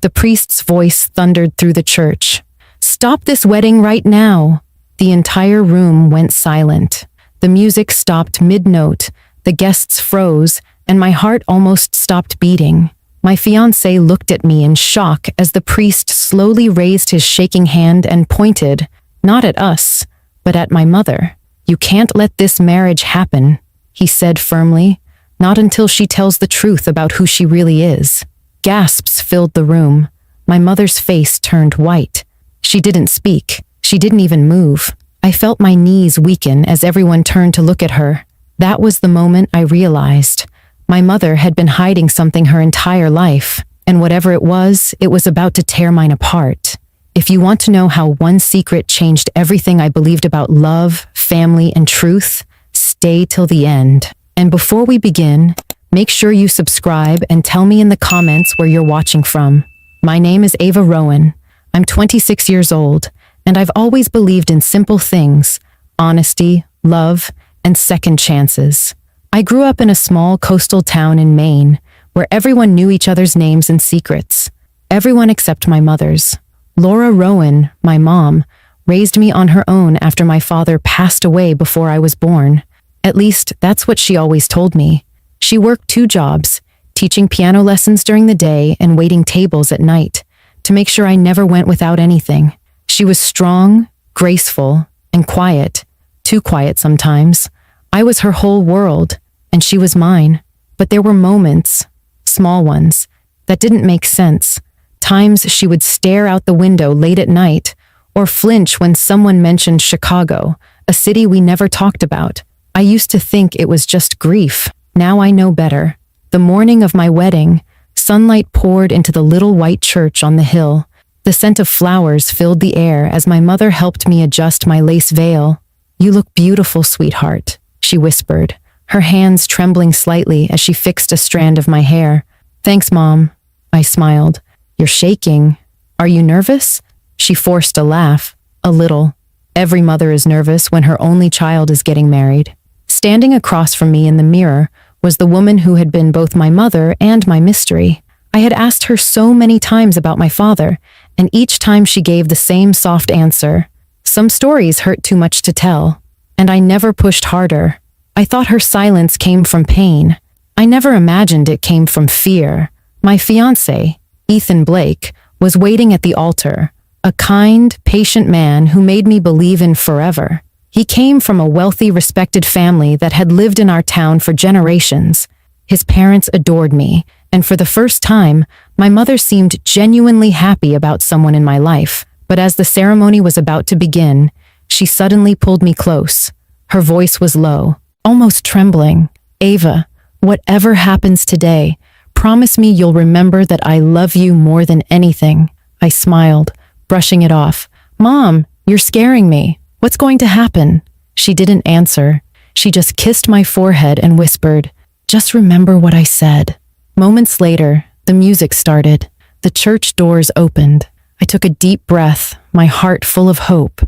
The priest's voice thundered through the church. "Stop this wedding right now!" The entire room went silent. The music stopped mid-note, the guests froze, and my heart almost stopped beating. My fiancé looked at me in shock as the priest slowly raised his shaking hand and pointed, not at us, but at my mother. "You can't let this marriage happen," he said firmly, "not until she tells the truth about who she really is." Gasps filled the room. My mother's face turned white. She didn't speak. She didn't even move. I felt my knees weaken as everyone turned to look at her. That was the moment I realized. My mother had been hiding something her entire life, and whatever it was about to tear mine apart. If you want to know how one secret changed everything I believed about love, family, and truth, stay till the end. And before we begin, make sure you subscribe and tell me in the comments where you're watching from. My name is Ava Rowan. I'm 26 years old, and I've always believed in simple things: honesty, love, and second chances. I grew up in a small coastal town in Maine, where everyone knew each other's names and secrets. Everyone except my mother's. Laura Rowan, my mom, raised me on her own after my father passed away before I was born. At least, that's what she always told me. She worked 2 jobs, teaching piano lessons during the day and waiting tables at night, to make sure I never went without anything. She was strong, graceful, and quiet. Too quiet sometimes. I was her whole world, and she was mine. But there were moments, small ones, that didn't make sense. Times she would stare out the window late at night, or flinch when someone mentioned Chicago, a city we never talked about. I used to think it was just grief. Now I know better. The morning of my wedding, sunlight poured into the little white church on the hill. The scent of flowers filled the air as my mother helped me adjust my lace veil. "You look beautiful, sweetheart," she whispered, her hands trembling slightly as she fixed a strand of my hair. "Thanks, Mom," I smiled. "You're shaking. Are you nervous?" She forced a laugh. "A little. Every mother is nervous when her only child is getting married." Standing across from me in the mirror was the woman who had been both my mother and my mystery. I had asked her so many times about my father, and each time she gave the same soft answer. Some stories hurt too much to tell, and I never pushed harder. I thought her silence came from pain. I never imagined it came from fear. My fiancé, Ethan Blake, was waiting at the altar, a kind, patient man who made me believe in forever. He came from a wealthy, respected family that had lived in our town for generations. His parents adored me, and for the first time, my mother seemed genuinely happy about someone in my life. But as the ceremony was about to begin, she suddenly pulled me close. Her voice was low, almost trembling. "Ava, whatever happens today, promise me you'll remember that I love you more than anything." I smiled, brushing it off. "Mom, you're scaring me. What's going to happen?" She didn't answer. She just kissed my forehead and whispered, "Just remember what I said." Moments later, the music started. The church doors opened. I took a deep breath, my heart full of hope,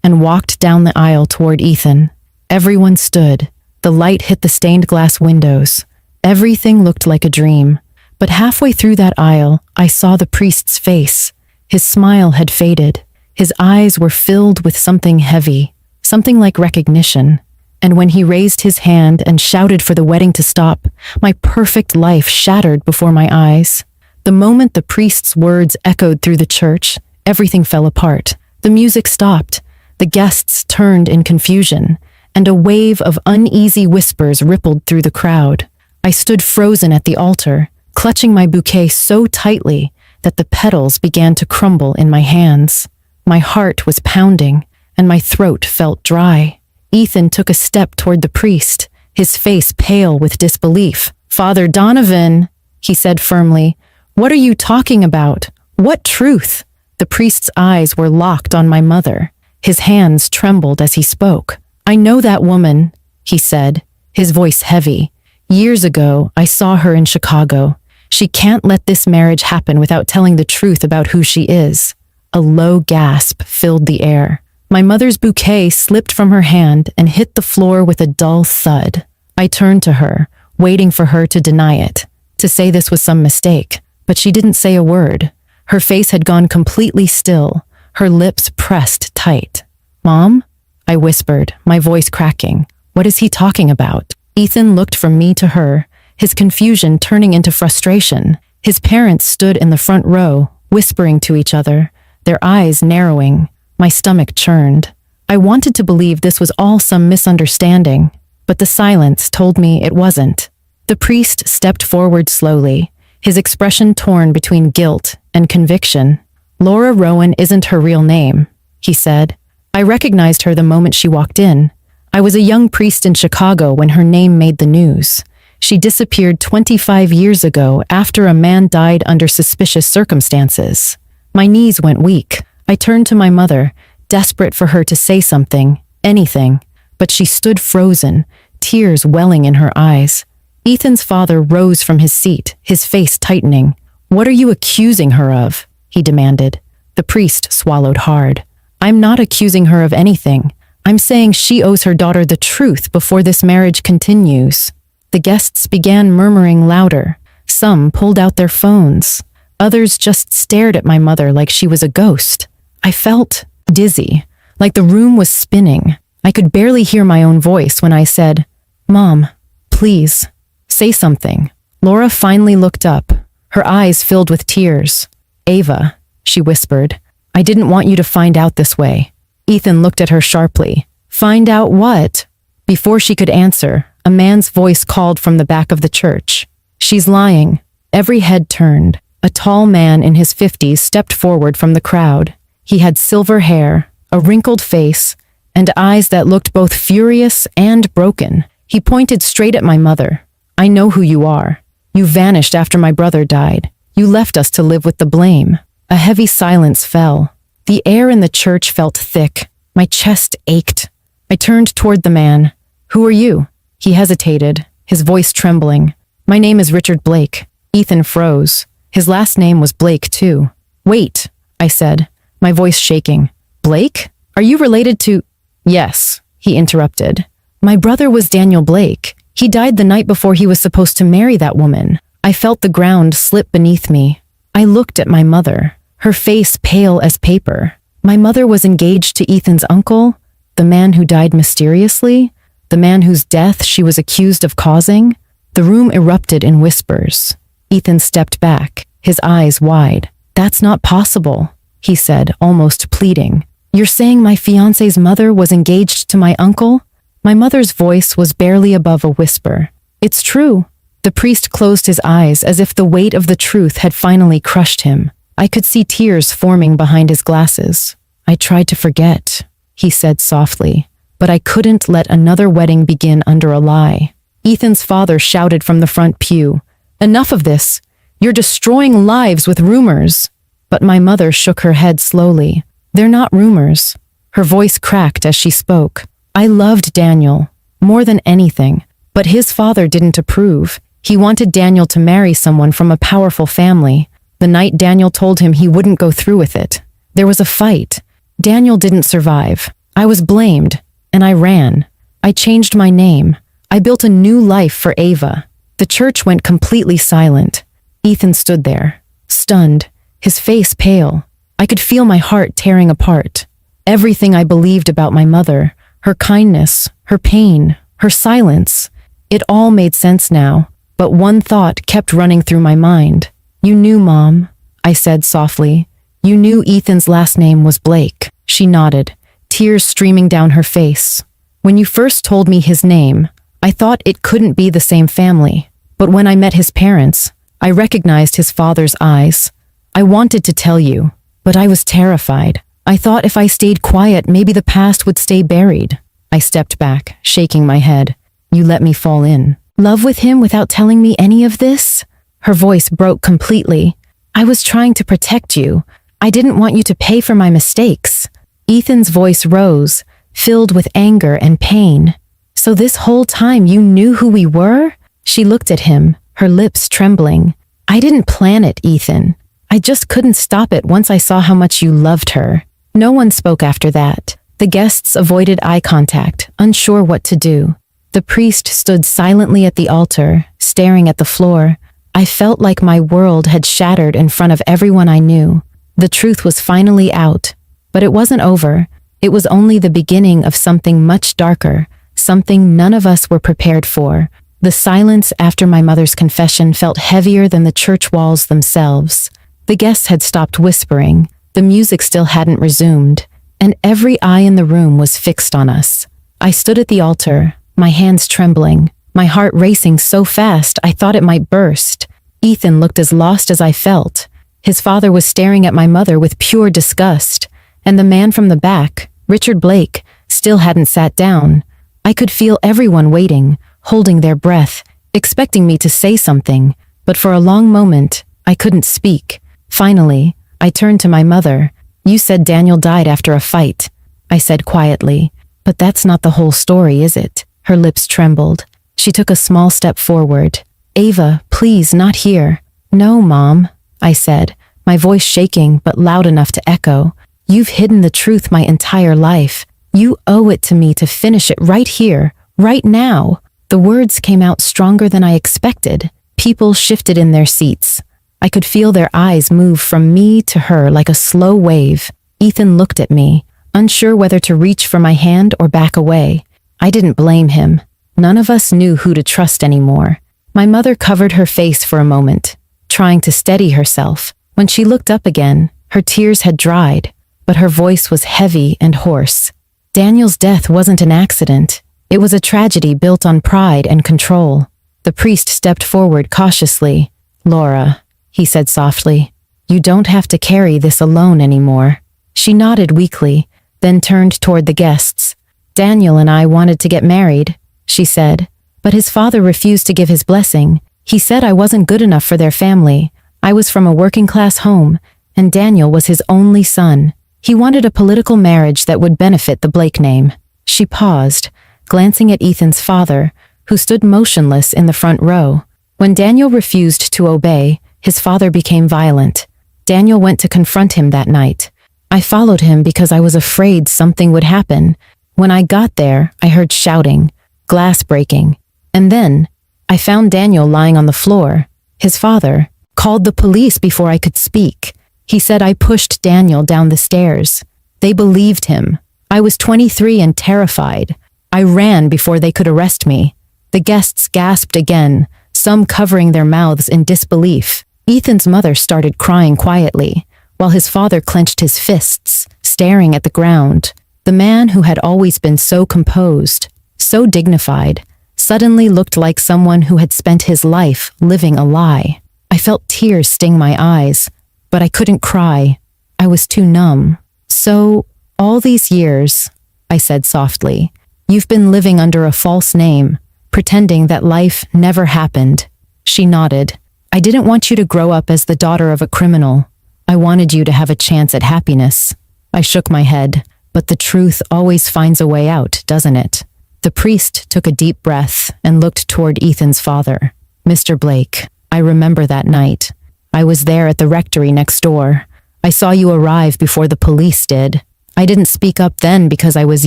and walked down the aisle toward Ethan. Everyone stood. The light hit the stained glass windows. Everything looked like a dream. But halfway through that aisle, I saw the priest's face. His smile had faded. His eyes were filled with something heavy, something like recognition. And when he raised his hand and shouted for the wedding to stop, my perfect life shattered before my eyes. The moment the priest's words echoed through the church, everything fell apart. The music stopped. The guests turned in confusion, and a wave of uneasy whispers rippled through the crowd. I stood frozen at the altar, clutching my bouquet so tightly that the petals began to crumble in my hands. My heart was pounding, and my throat felt dry. Ethan took a step toward the priest, his face pale with disbelief. "Father Donovan," he said firmly, "what are you talking about? What truth?" The priest's eyes were locked on my mother. His hands trembled as he spoke. "I know that woman," he said, his voice heavy. "Years ago, I saw her in Chicago. She can't let this marriage happen without telling the truth about who she is." A low gasp filled the air. My mother's bouquet slipped from her hand and hit the floor with a dull thud. I turned to her, waiting for her to deny it, to say this was some mistake, but she didn't say a word. Her face had gone completely still, her lips pressed tight. "Mom?" I whispered, my voice cracking. "What is he talking about?" Ethan looked from me to her, his confusion turning into frustration. His parents stood in the front row, whispering to each other, their eyes narrowing. My stomach churned. I wanted to believe this was all some misunderstanding, but the silence told me it wasn't. The priest stepped forward slowly, his expression torn between guilt and conviction. "Laura Rowan isn't her real name," he said. "I recognized her the moment she walked in. I was a young priest in Chicago when her name made the news. She disappeared 25 years ago after a man died under suspicious circumstances." My knees went weak. I turned to my mother, desperate for her to say something, anything, but she stood frozen, tears welling in her eyes. Ethan's father rose from his seat, his face tightening. "What are you accusing her of?" he demanded. The priest swallowed hard. "I'm not accusing her of anything. I'm saying she owes her daughter the truth before this marriage continues." The guests began murmuring louder. Some pulled out their phones. Others just stared at my mother like she was a ghost. I felt dizzy, like the room was spinning. I could barely hear my own voice when I said, "Mom, please, say something." Laura finally looked up, her eyes filled with tears. "Ava," she whispered, "I didn't want you to find out this way." Ethan looked at her sharply. "Find out what?" Before she could answer, a man's voice called from the back of the church. "She's lying." Every head turned. A tall man in his 50s stepped forward from the crowd. He had silver hair, a wrinkled face, and eyes that looked both furious and broken. He pointed straight at my mother. "I know who you are. You vanished after my brother died. You left us to live with the blame." A heavy silence fell. The air in the church felt thick. My chest ached. I turned toward the man. "Who are you?" He hesitated, his voice trembling. "My name is Richard Blake." Ethan froze. His last name was Blake, too. "Wait," I said, my voice shaking. "Blake? Are you related to—" "Yes," he interrupted. "My brother was Daniel Blake. He died the night before he was supposed to marry that woman." I felt the ground slip beneath me. I looked at my mother, her face pale as paper. My mother was engaged to Ethan's uncle, the man who died mysteriously, the man whose death she was accused of causing. The room erupted in whispers. Ethan stepped back, his eyes wide. "That's not possible," he said, almost pleading. "You're saying my fiancé's mother was engaged to my uncle?" My mother's voice was barely above a whisper. "It's true." The priest closed his eyes as if the weight of the truth had finally crushed him. I could see tears forming behind his glasses. "I tried to forget," he said softly, "but I couldn't let another wedding begin under a lie." Ethan's father shouted from the front pew, "Enough of this! You're destroying lives with rumors." But my mother shook her head slowly. "They're not rumors." Her voice cracked as she spoke. "I loved Daniel, more than anything, but his father didn't approve. He wanted Daniel to marry someone from a powerful family. The night Daniel told him he wouldn't go through with it, there was a fight. Daniel didn't survive. I was blamed, and I ran. I changed my name. I built a new life for Ava." The church went completely silent. Ethan stood there, stunned, his face pale. I could feel my heart tearing apart. Everything I believed about my mother, her kindness, her pain, her silence, it all made sense now. But one thought kept running through my mind. "You knew, Mom," I said softly. "You knew Ethan's last name was Blake." She nodded, tears streaming down her face. "When you first told me his name, I thought it couldn't be the same family. But when I met his parents, I recognized his father's eyes. I wanted to tell you, but I was terrified. I thought if I stayed quiet, maybe the past would stay buried." I stepped back, shaking my head. "You let me fall in love with him without telling me any of this?" Her voice broke completely. "I was trying to protect you. I didn't want you to pay for my mistakes." Ethan's voice rose, filled with anger and pain. "So this whole time you knew who we were?" She looked at him, her lips trembling. "I didn't plan it, Ethan. I just couldn't stop it once I saw how much you loved her." No one spoke after that. The guests avoided eye contact, unsure what to do. The priest stood silently at the altar, staring at the floor. I felt like my world had shattered in front of everyone I knew. The truth was finally out. But it wasn't over. It was only the beginning of something much darker, something none of us were prepared for. The silence after my mother's confession felt heavier than the church walls themselves. The guests had stopped whispering, the music still hadn't resumed, and every eye in the room was fixed on us. I stood at the altar, my hands trembling, my heart racing so fast I thought it might burst. Ethan looked as lost as I felt. His father was staring at my mother with pure disgust, and the man from the back, Richard Blake, still hadn't sat down. I could feel everyone waiting, holding their breath, expecting me to say something, but for a long moment, I couldn't speak. Finally, I turned to my mother. "You said Daniel died after a fight," I said quietly. "But that's not the whole story, is it?" Her lips trembled. She took a small step forward. "Ava, please, not here." "No, Mom," I said, my voice shaking but loud enough to echo. "You've hidden the truth my entire life. You owe it to me to finish it right here, right now." The words came out stronger than I expected. People shifted in their seats. I could feel their eyes move from me to her like a slow wave. Ethan looked at me, unsure whether to reach for my hand or back away. I didn't blame him. None of us knew who to trust anymore. My mother covered her face for a moment, trying to steady herself. When she looked up again, her tears had dried, but her voice was heavy and hoarse. Daniel's death wasn't an accident. It was a tragedy built on pride and control. The priest stepped forward cautiously. "Laura," he said softly, "you don't have to carry this alone anymore." She nodded weakly, then turned toward the guests. "Daniel and I wanted to get married," she said, "but his father refused to give his blessing. He said I wasn't good enough for their family. I was from a working-class home, and Daniel was his only son. He wanted a political marriage that would benefit the Blake name." She paused, glancing at Ethan's father, who stood motionless in the front row. When Daniel refused to obey, his father became violent. Daniel went to confront him that night. I followed him because I was afraid something would happen. When I got there, I heard shouting, glass breaking, and then I found Daniel lying on the floor. His father called the police before I could speak. He said I pushed Daniel down the stairs. They believed him. I was 23 and terrified. I ran before they could arrest me. The guests gasped again, some covering their mouths in disbelief. Ethan's mother started crying quietly, while his father clenched his fists, staring at the ground. The man who had always been so composed, so dignified, suddenly looked like someone who had spent his life living a lie. I felt tears sting my eyes, but I couldn't cry. I was too numb. "So, all these years," I said softly, "you've been living under a false name, pretending that life never happened." She nodded. "I didn't want you to grow up as the daughter of a criminal. I wanted you to have a chance at happiness." I shook my head. "But the truth always finds a way out, doesn't it?" The priest took a deep breath and looked toward Ethan's father. "Mr. Blake, I remember that night. I was there at the rectory next door. I saw you arrive before the police did. I didn't speak up then because I was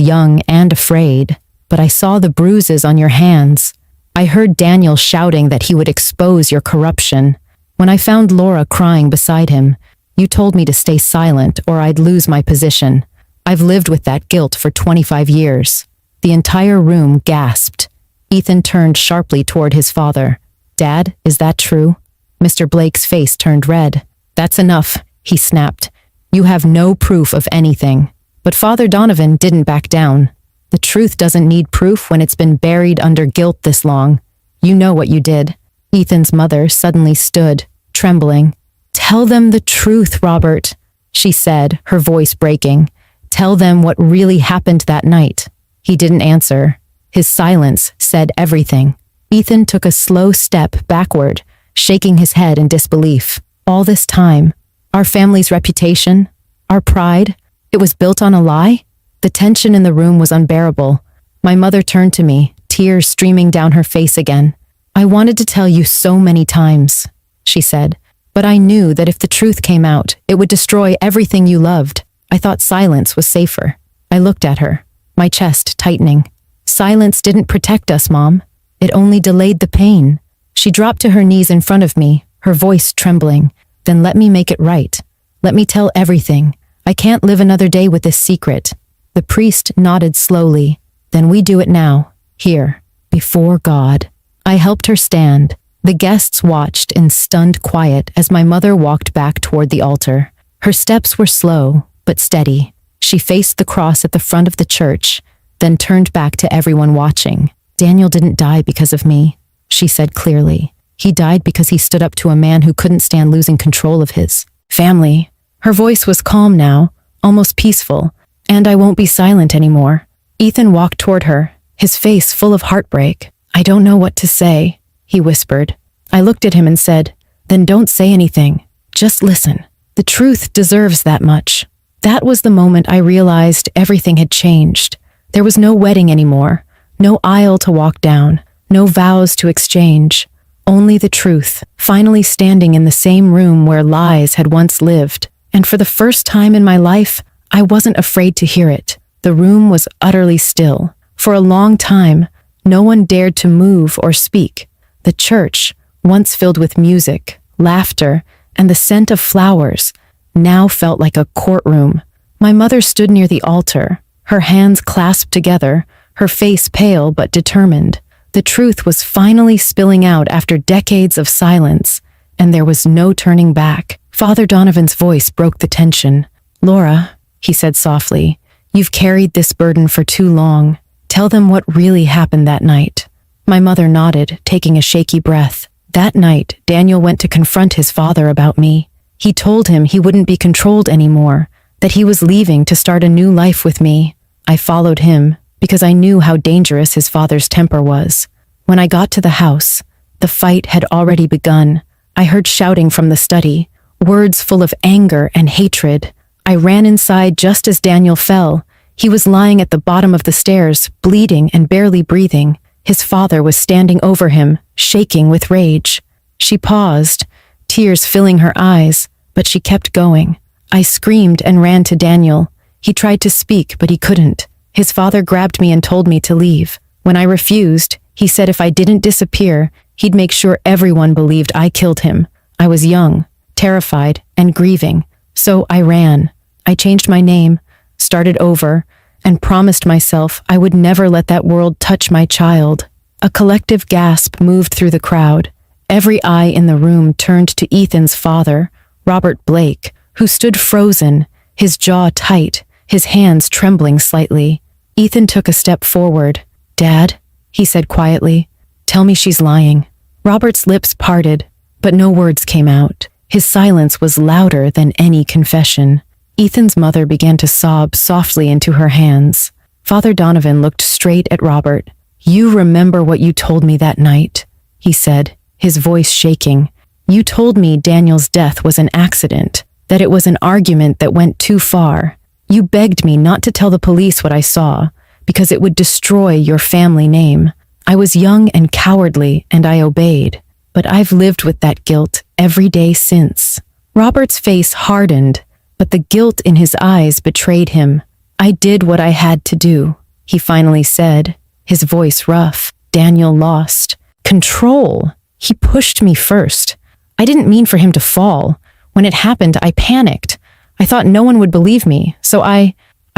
young and afraid, but I saw the bruises on your hands. I heard Daniel shouting that he would expose your corruption. When I found Laura crying beside him, you told me to stay silent or I'd lose my position. I've lived with that guilt for 25 years. The entire room gasped. Ethan turned sharply toward his father. "Dad, is that true?" Mr. Blake's face turned red. "That's enough," he snapped. "You have no proof of anything." But Father Donovan didn't back down. "The truth doesn't need proof when it's been buried under guilt this long. You know what you did." Ethan's mother suddenly stood, trembling. "Tell them the truth, Robert," she said, her voice breaking. "Tell them what really happened that night." He didn't answer. His silence said everything. Ethan took a slow step backward, shaking his head in disbelief. All this time, our family's reputation, our pride, it was built on a lie? The tension in the room was unbearable. My mother turned to me, tears streaming down her face again. "I wanted to tell you so many times," she said, "but I knew that if the truth came out, it would destroy everything you loved. I thought silence was safer." I looked at her, my chest tightening. "Silence didn't protect us, Mom. It only delayed the pain." She dropped to her knees in front of me, her voice trembling. Then let me make it right. Let me tell everything. I can't live another day with this secret. The priest nodded slowly. Then we do it now, here, before God. I helped her stand. The guests watched in stunned quiet as my mother walked back toward the altar. Her steps were slow, but steady. She faced the cross at the front of the church, then turned back to everyone watching. Daniel didn't die because of me, she said clearly. He died because he stood up to a man who couldn't stand losing control of his family. Her voice was calm now, almost peaceful, and I won't be silent anymore. Ethan walked toward her, his face full of heartbreak. I don't know what to say, he whispered. I looked at him and said, then don't say anything. Just listen. The truth deserves that much. That was the moment I realized everything had changed. There was no wedding anymore, no aisle to walk down, no vows to exchange. Only the truth, finally standing in the same room where lies had once lived. And for the first time in my life, I wasn't afraid to hear it. The room was utterly still. For a long time, no one dared to move or speak. The church, once filled with music, laughter, and the scent of flowers, now felt like a courtroom. My mother stood near the altar, her hands clasped together, her face pale but determined. The truth was finally spilling out after decades of silence, and there was no turning back. Father Donovan's voice broke the tension. Laura, he said softly, you've carried this burden for too long. Tell them what really happened that night. My mother nodded, taking a shaky breath. That night, Daniel went to confront his father about me. He told him he wouldn't be controlled anymore, that he was leaving to start a new life with me. I followed him because I knew how dangerous his father's temper was. When I got to the house, the fight had already begun. I heard shouting from the study, words full of anger and hatred. I ran inside just as Daniel fell. He was lying at the bottom of the stairs, bleeding and barely breathing. His father was standing over him, shaking with rage. She paused, tears filling her eyes, but she kept going. I screamed and ran to Daniel. He tried to speak, but he couldn't. His father grabbed me and told me to leave. When I refused, he said if I didn't disappear, he'd make sure everyone believed I killed him. I was young, terrified, and grieving. So I ran. I changed my name, started over, and promised myself I would never let that world touch my child. A collective gasp moved through the crowd. Every eye in the room turned to Ethan's father, Robert Blake, who stood frozen, his jaw tight, his hands trembling slightly. Ethan took a step forward. Dad, he said quietly, tell me she's lying. Robert's lips parted, but no words came out. His silence was louder than any confession. Ethan's mother began to sob softly into her hands. Father Donovan looked straight at Robert. You remember what you told me that night, he said, his voice shaking. You told me Daniel's death was an accident, that it was an argument that went too far. You begged me not to tell the police what I saw, because it would destroy your family name. I was young and cowardly, and I obeyed. But I've lived with that guilt every day since. Robert's face hardened, but the guilt in his eyes betrayed him. I did what I had to do, he finally said, his voice rough. Daniel lost control. He pushed me first. I didn't mean for him to fall. When it happened, I panicked. I thought no one would believe me, so I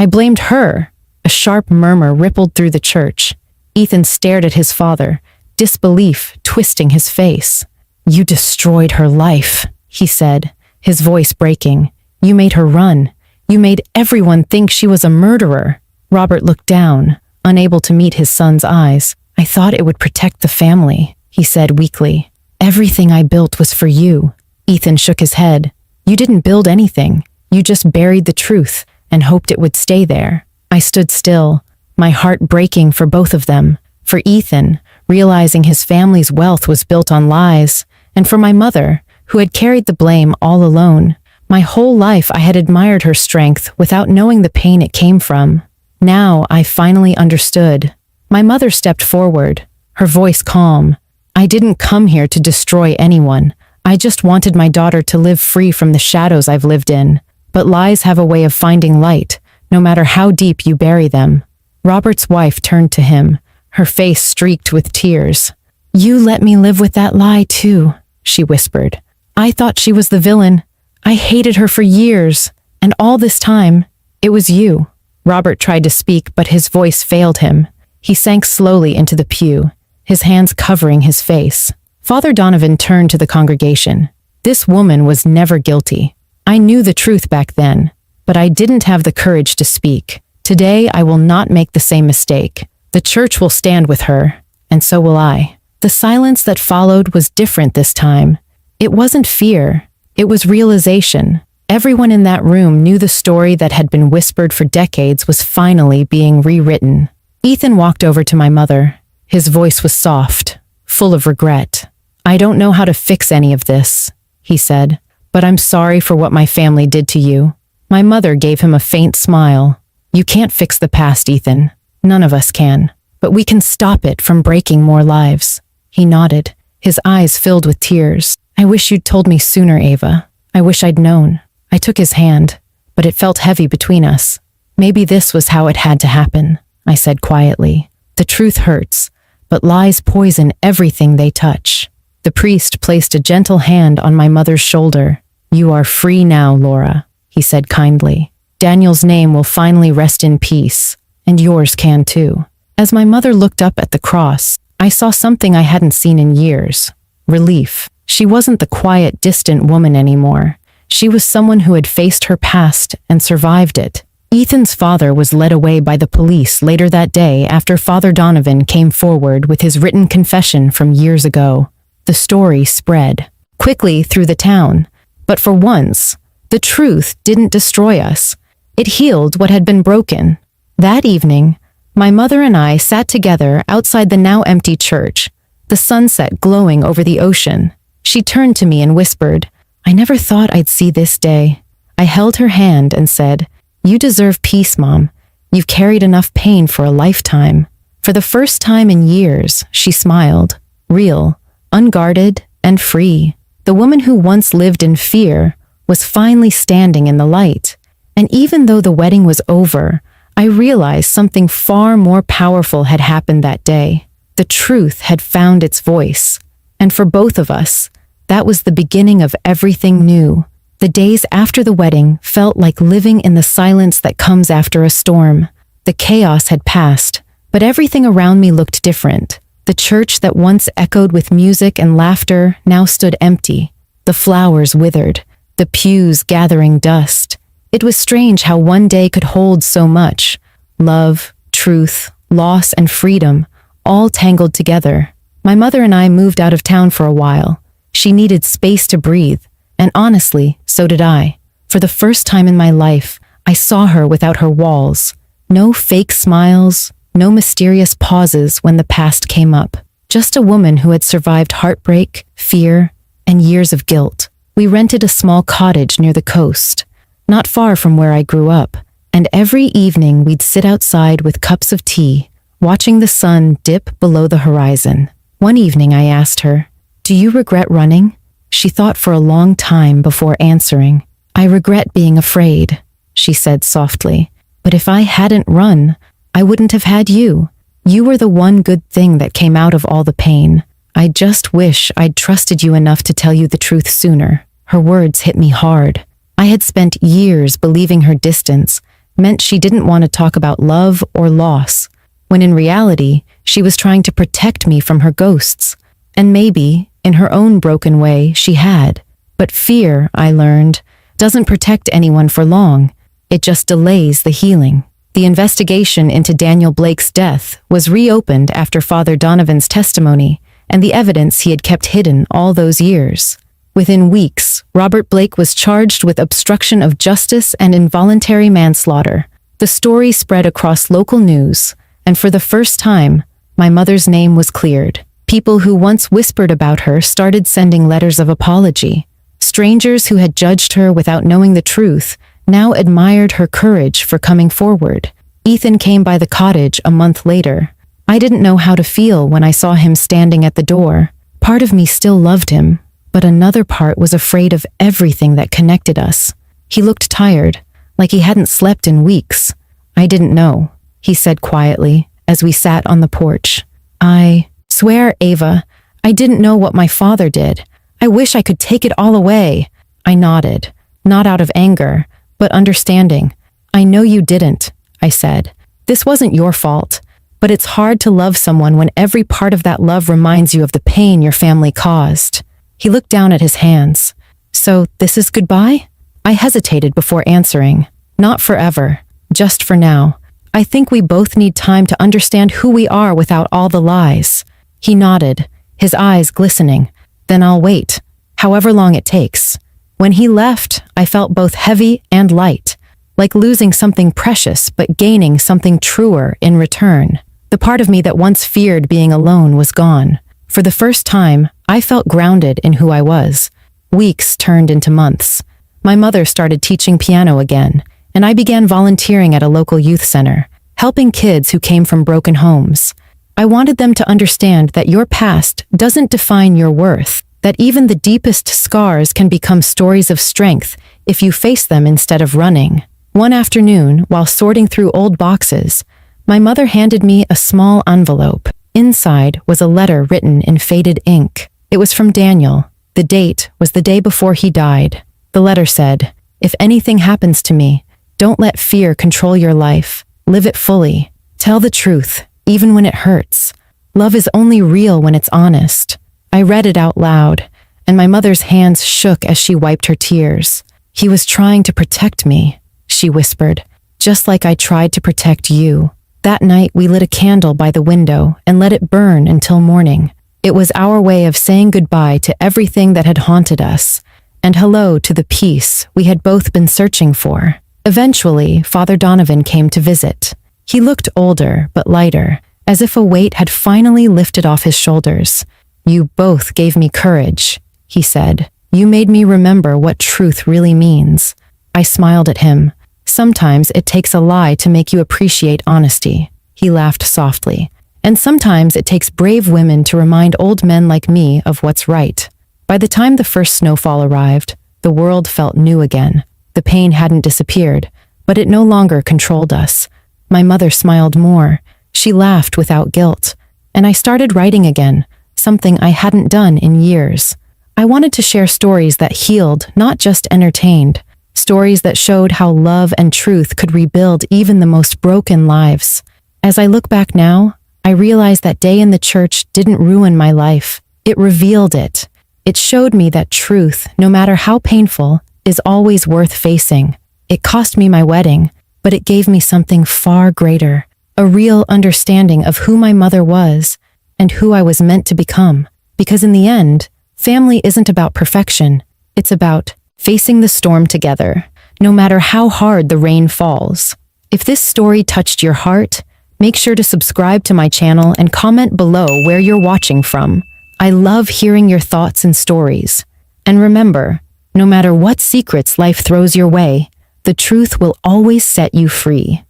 blamed her. A sharp murmur rippled through the church. Ethan stared at his father, disbelief twisting his face. You destroyed her life, he said, his voice breaking. You made her run. You made everyone think she was a murderer. Robert looked down, unable to meet his son's eyes. I thought it would protect the family, he said weakly. Everything I built was for you. Ethan shook his head. You didn't build anything. You just buried the truth and hoped it would stay there. I stood still, my heart breaking for both of them. For Ethan, realizing his family's wealth was built on lies, and for my mother, who had carried the blame all alone. My whole life I had admired her strength without knowing the pain it came from. Now I finally understood. My mother stepped forward, her voice calm. I didn't come here to destroy anyone. I just wanted my daughter to live free from the shadows I've lived in. But lies have a way of finding light, no matter how deep you bury them. Robert's wife turned to him, her face streaked with tears. You let me live with that lie too, she whispered. I thought she was the villain. I hated her for years, and all this time, it was you. Robert tried to speak, but his voice failed him. He sank slowly into the pew, his hands covering his face. Father Donovan turned to the congregation. This woman was never guilty. I knew the truth back then, but I didn't have the courage to speak. Today, I will not make the same mistake. The church will stand with her, and so will I. The silence that followed was different this time. It wasn't fear, it was realization. Everyone in that room knew the story that had been whispered for decades was finally being rewritten. Ethan walked over to my mother. His voice was soft, full of regret. I don't know how to fix any of this, he said, but I'm sorry for what my family did to you. My mother gave him a faint smile. You can't fix the past, Ethan. None of us can. But we can stop it from breaking more lives. He nodded, his eyes filled with tears. I wish you'd told me sooner, Ava. I wish I'd known. I took his hand, but it felt heavy between us. Maybe this was how it had to happen, I said quietly. The truth hurts, but lies poison everything they touch. The priest placed a gentle hand on my mother's shoulder. You are free now, Laura, he said kindly. Daniel's name will finally rest in peace, and yours can too. As my mother looked up at the cross, I saw something I hadn't seen in years. Relief. She wasn't the quiet, distant woman anymore. She was someone who had faced her past and survived it. Ethan's father was led away by the police later that day after Father Donovan came forward with his written confession from years ago. The story spread quickly through the town, but for once, the truth didn't destroy us. It healed what had been broken. That evening, my mother and I sat together outside the now empty church, the sunset glowing over the ocean. She turned to me and whispered, I never thought I'd see this day. I held her hand and said, You deserve peace, Mom. You've carried enough pain for a lifetime. For the first time in years, she smiled, real, unguarded, and free. The woman who once lived in fear was finally standing in the light. And even though the wedding was over, I realized something far more powerful had happened that day. The truth had found its voice. And for both of us, that was the beginning of everything new. The days after the wedding felt like living in the silence that comes after a storm. The chaos had passed, but everything around me looked different. The church that once echoed with music and laughter now stood empty. The flowers withered, the pews gathering dust. It was strange how one day could hold so much. Love, truth, loss, and freedom, all tangled together. My mother and I moved out of town for a while. She needed space to breathe, and honestly, so did I. For the first time in my life, I saw her without her walls. No fake smiles, no mysterious pauses when the past came up. Just a woman who had survived heartbreak, fear, and years of guilt. We rented a small cottage near the coast, not far from where I grew up, and every evening we'd sit outside with cups of tea, watching the sun dip below the horizon. One evening I asked her, Do you regret running? She thought for a long time before answering. I regret being afraid, she said softly. But if I hadn't run, I wouldn't have had you. You were the one good thing that came out of all the pain. I just wish I'd trusted you enough to tell you the truth sooner. Her words hit me hard. I had spent years believing her distance meant she didn't want to talk about love or loss, when in reality, she was trying to protect me from her ghosts. And maybe, in her own broken way, she had. But fear, I learned, doesn't protect anyone for long. It just delays the healing. The investigation into Daniel Blake's death was reopened after Father Donovan's testimony and the evidence he had kept hidden all those years. Within weeks, Robert Blake was charged with obstruction of justice and involuntary manslaughter. The story spread across local news, and for the first time, my mother's name was cleared. People who once whispered about her started sending letters of apology. Strangers who had judged her without knowing the truth now admired her courage for coming forward. Ethan came by the cottage a month later. I didn't know how to feel when I saw him standing at the door. Part of me still loved him, but another part was afraid of everything that connected us. He looked tired, like he hadn't slept in weeks. I didn't know, he said quietly, as we sat on the porch. I swear, Ava, I didn't know what my father did. I wish I could take it all away. I nodded, not out of anger, but understanding. I know you didn't, I said. This wasn't your fault. But it's hard to love someone when every part of that love reminds you of the pain your family caused. He looked down at his hands. So, this is goodbye? I hesitated before answering. Not forever, just for now. I think we both need time to understand who we are without all the lies. He nodded, his eyes glistening. Then I'll wait, however long it takes. When he left, I felt both heavy and light, like losing something precious but gaining something truer in return. The part of me that once feared being alone was gone. For the first time, I felt grounded in who I was. Weeks turned into months. My mother started teaching piano again, and I began volunteering at a local youth center, helping kids who came from broken homes. I wanted them to understand that your past doesn't define your worth, that even the deepest scars can become stories of strength if you face them instead of running. One afternoon, while sorting through old boxes, my mother handed me a small envelope. Inside was a letter written in faded ink. It was from Daniel. The date was the day before he died. The letter said, "If anything happens to me, don't let fear control your life. Live it fully. Tell the truth, even when it hurts. Love is only real when it's honest." I read it out loud, and my mother's hands shook as she wiped her tears. "He was trying to protect me," she whispered, "just like I tried to protect you." That night, we lit a candle by the window and let it burn until morning. It was our way of saying goodbye to everything that had haunted us, and hello to the peace we had both been searching for. Eventually, Father Donovan came to visit. He looked older but lighter, as if a weight had finally lifted off his shoulders. "You both gave me courage," he said. "You made me remember what truth really means." I smiled at him. "Sometimes it takes a lie to make you appreciate honesty." He laughed softly. "And sometimes it takes brave women to remind old men like me of what's right." By the time the first snowfall arrived, the world felt new again. The pain hadn't disappeared, but it no longer controlled us. My mother smiled more. She laughed without guilt. And I started writing again, something I hadn't done in years. I wanted to share stories that healed, not just entertained. Stories that showed how love and truth could rebuild even the most broken lives. As I look back now, I realize that day in the church didn't ruin my life. It revealed it. It showed me that truth, no matter how painful, is always worth facing. It cost me my wedding, but it gave me something far greater, a real understanding of who my mother was and who I was meant to become. Because in the end, family isn't about perfection. It's about facing the storm together, no matter how hard the rain falls. If this story touched your heart, make sure to subscribe to my channel and comment below where you're watching from. I love hearing your thoughts and stories. And remember, no matter what secrets life throws your way, the truth will always set you free.